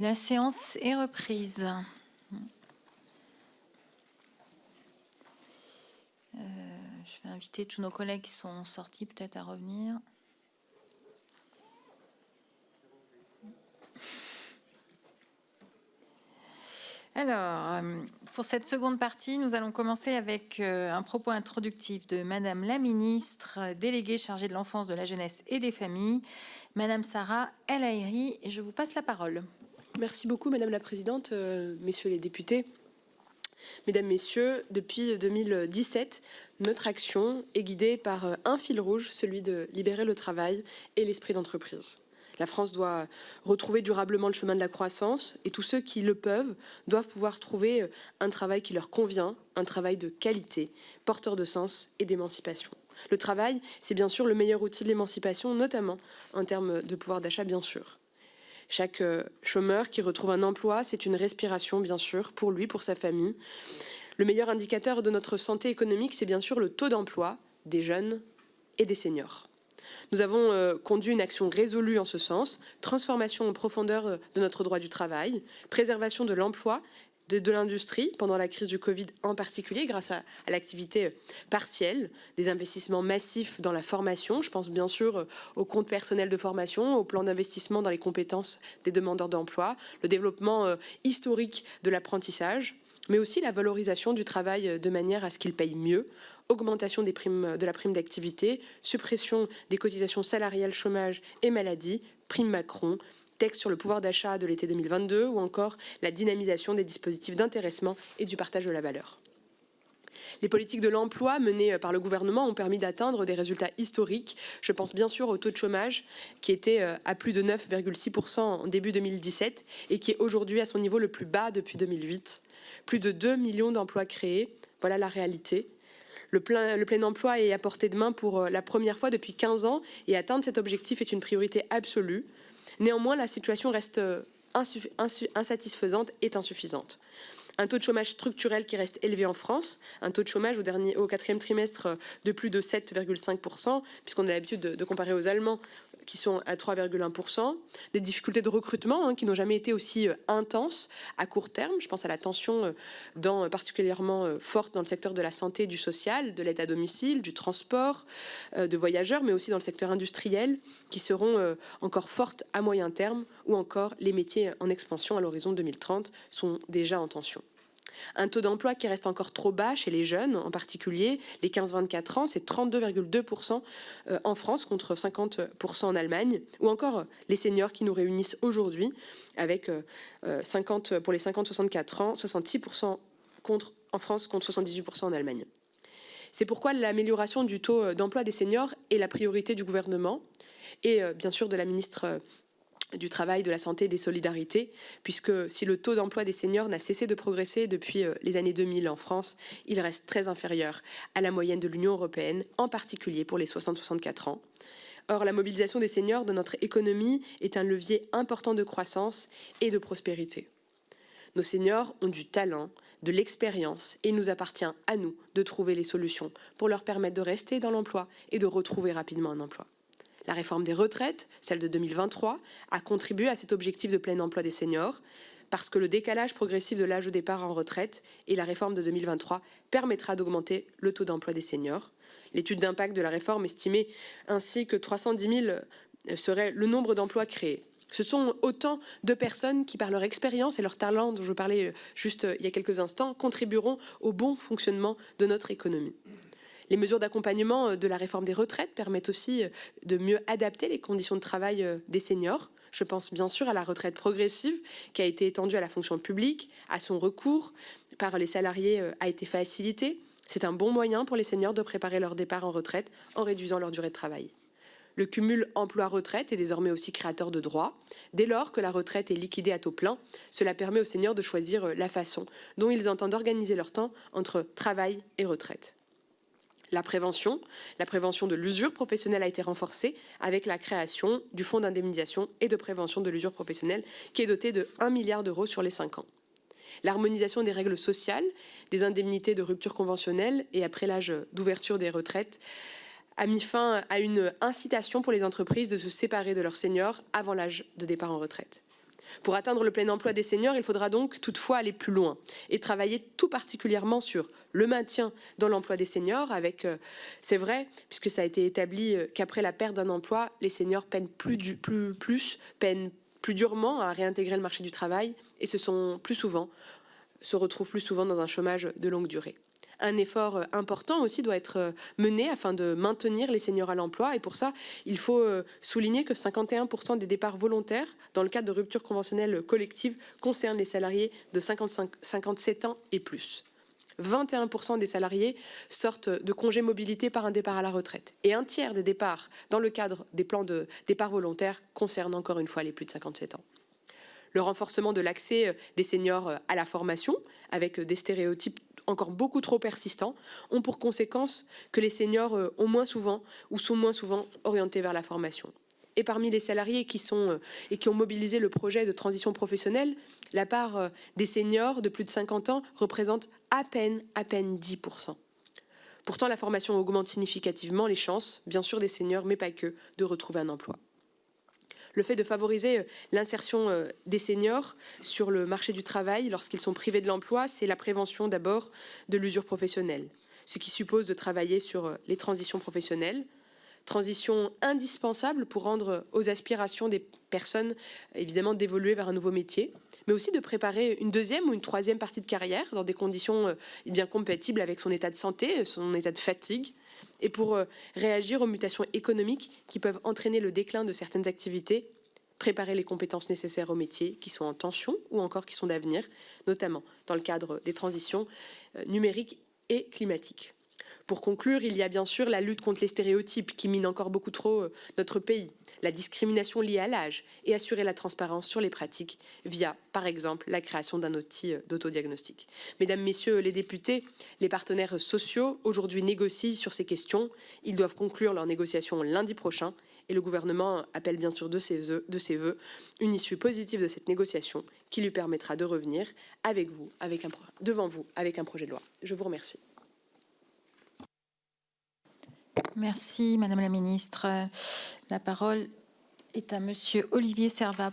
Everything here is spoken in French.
La séance est reprise. Je vais inviter tous nos collègues qui sont sortis peut-être à revenir. Alors, pour cette seconde partie, nous allons commencer avec un propos introductif de Madame la ministre déléguée chargée de l'enfance, de la jeunesse et des familles, Madame Sarah El Haïry, et je vous passe la parole. Merci beaucoup, Madame la Présidente, Messieurs les députés. Mesdames, Messieurs, depuis 2017, notre action est guidée par un fil rouge, celui de libérer le travail et l'esprit d'entreprise. La France doit retrouver durablement le chemin de la croissance et tous ceux qui le peuvent doivent pouvoir trouver un travail qui leur convient, un travail de qualité, porteur de sens et d'émancipation. Le travail, c'est bien sûr le meilleur outil de l'émancipation, notamment en termes de pouvoir d'achat, bien sûr. Chaque chômeur qui retrouve un emploi, c'est une respiration, bien sûr, pour lui, pour sa famille. Le meilleur indicateur de notre santé économique, c'est bien sûr le taux d'emploi des jeunes et des seniors. Nous avons conduit une action résolue en ce sens, transformation en profondeur de notre droit du travail, préservation de l'emploi, de l'industrie pendant la crise du Covid en particulier, grâce à l'activité partielle, des investissements massifs dans la formation. Je pense bien sûr au compte personnel de formation, au plan d'investissement dans les compétences des demandeurs d'emploi, le développement historique de l'apprentissage, mais aussi la valorisation du travail de manière à ce qu'il paye mieux, augmentation de la prime d'activité, suppression des cotisations salariales, chômage et maladie, prime Macron, texte sur le pouvoir d'achat de l'été 2022 ou encore la dynamisation des dispositifs d'intéressement et du partage de la valeur. Les politiques de l'emploi menées par le gouvernement ont permis d'atteindre des résultats historiques. Je pense bien sûr au taux de chômage qui était à plus de 9,6% en début 2017 et qui est aujourd'hui à son niveau le plus bas depuis 2008. Plus de 2 millions d'emplois créés, voilà la réalité. Le plein emploi est à portée de main pour la première fois depuis 15 ans et atteindre cet objectif est une priorité absolue. Néanmoins, la situation reste insatisfaisante et insuffisante. Un taux de chômage structurel qui reste élevé en France, un taux de chômage au quatrième trimestre de plus de 7,5%, puisqu'on a l'habitude de comparer aux Allemands qui sont à 3,1%, des difficultés de recrutement qui n'ont jamais été aussi intenses à court terme. Je pense à la tension particulièrement forte dans le secteur de la santé et du social, de l'aide à domicile, du transport, de voyageurs, mais aussi dans le secteur industriel, qui seront encore fortes à moyen terme, ou encore les métiers en expansion à l'horizon 2030 sont déjà en tension. Un taux d'emploi qui reste encore trop bas chez les jeunes, en particulier les 15-24 ans, c'est 32,2% en France contre 50% en Allemagne, ou encore les seniors qui nous réunissent aujourd'hui avec 50 pour les 50-64 ans, 66% en France contre 78% en Allemagne. C'est pourquoi l'amélioration du taux d'emploi des seniors est la priorité du gouvernement et bien sûr de la ministre du Travail, de la Santé et des Solidarités, puisque si le taux d'emploi des seniors n'a cessé de progresser depuis les années 2000 en France, il reste très inférieur à la moyenne de l'Union européenne, en particulier pour les 60-64 ans. Or, la mobilisation des seniors de notre économie est un levier important de croissance et de prospérité. Nos seniors ont du talent, de l'expérience et il nous appartient à nous de trouver les solutions pour leur permettre de rester dans l'emploi et de retrouver rapidement un emploi. La réforme des retraites, celle de 2023, a contribué à cet objectif de plein emploi des seniors parce que le décalage progressif de l'âge de départ en retraite et la réforme de 2023 permettra d'augmenter le taux d'emploi des seniors. L'étude d'impact de la réforme estimait ainsi que 310 000 serait le nombre d'emplois créés. Ce sont autant de personnes qui, par leur expérience et leur talent, dont je parlais juste il y a quelques instants, contribueront au bon fonctionnement de notre économie. Les mesures d'accompagnement de la réforme des retraites permettent aussi de mieux adapter les conditions de travail des seniors. Je pense bien sûr à la retraite progressive qui a été étendue à la fonction publique, à son recours par les salariés a été facilité. C'est un bon moyen pour les seniors de préparer leur départ en retraite en réduisant leur durée de travail. Le cumul emploi-retraite est désormais aussi créateur de droits. Dès lors que la retraite est liquidée à taux plein, cela permet aux seniors de choisir la façon dont ils entendent organiser leur temps entre travail et retraite. La prévention de l'usure professionnelle a été renforcée avec la création du fonds d'indemnisation et de prévention de l'usure professionnelle qui est doté de 1 milliard d'euros sur les 5 ans. L'harmonisation des règles sociales, des indemnités de rupture conventionnelle et après l'âge d'ouverture des retraites a mis fin à une incitation pour les entreprises de se séparer de leurs seniors avant l'âge de départ en retraite. Pour atteindre le plein emploi des seniors, il faudra donc toutefois aller plus loin et travailler tout particulièrement sur le maintien dans l'emploi des seniors avec, c'est vrai, puisque ça a été établi qu'après la perte d'un emploi, les seniors peinent peinent plus durement à réintégrer le marché du travail et se retrouvent plus souvent dans un chômage de longue durée. Un effort important aussi doit être mené afin de maintenir les seniors à l'emploi. Et pour ça, il faut souligner que 51% des départs volontaires dans le cadre de ruptures conventionnelles collectives concernent les salariés de 57 ans et plus. 21% des salariés sortent de congés mobilité par un départ à la retraite. Et un tiers des départs dans le cadre des plans de départ volontaire concernent encore une fois les plus de 57 ans. Le renforcement de l'accès des seniors à la formation, avec des stéréotypes encore beaucoup trop persistants, ont pour conséquence que les seniors ont moins souvent ou sont moins souvent orientés vers la formation. Et parmi les salariés qui ont mobilisé le projet de transition professionnelle, la part des seniors de plus de 50 ans représente à peine 10%. Pourtant, la formation augmente significativement les chances, bien sûr des seniors, mais pas que, de retrouver un emploi. Le fait de favoriser l'insertion des seniors sur le marché du travail lorsqu'ils sont privés de l'emploi, c'est la prévention d'abord de l'usure professionnelle, ce qui suppose de travailler sur les transitions professionnelles, transition indispensable pour rendre aux aspirations des personnes, évidemment, d'évoluer vers un nouveau métier, mais aussi de préparer une deuxième ou une troisième partie de carrière dans des conditions bien compatibles avec son état de santé, son état de fatigue, et pour réagir aux mutations économiques qui peuvent entraîner le déclin de certaines activités, préparer les compétences nécessaires aux métiers qui sont en tension ou encore qui sont d'avenir, notamment dans le cadre des transitions numériques et climatiques. Pour conclure, il y a bien sûr la lutte contre les stéréotypes qui minent encore beaucoup trop notre pays, la discrimination liée à l'âge et assurer la transparence sur les pratiques via, par exemple, la création d'un outil d'autodiagnostic. Mesdames, Messieurs les députés, les partenaires sociaux aujourd'hui négocient sur ces questions. Ils doivent conclure leurs négociations lundi prochain et le gouvernement appelle bien sûr de ses vœux une issue positive de cette négociation qui lui permettra de revenir devant vous avec un projet de loi. Je vous remercie. Merci, Madame la Ministre. La parole est à Monsieur Olivier Servat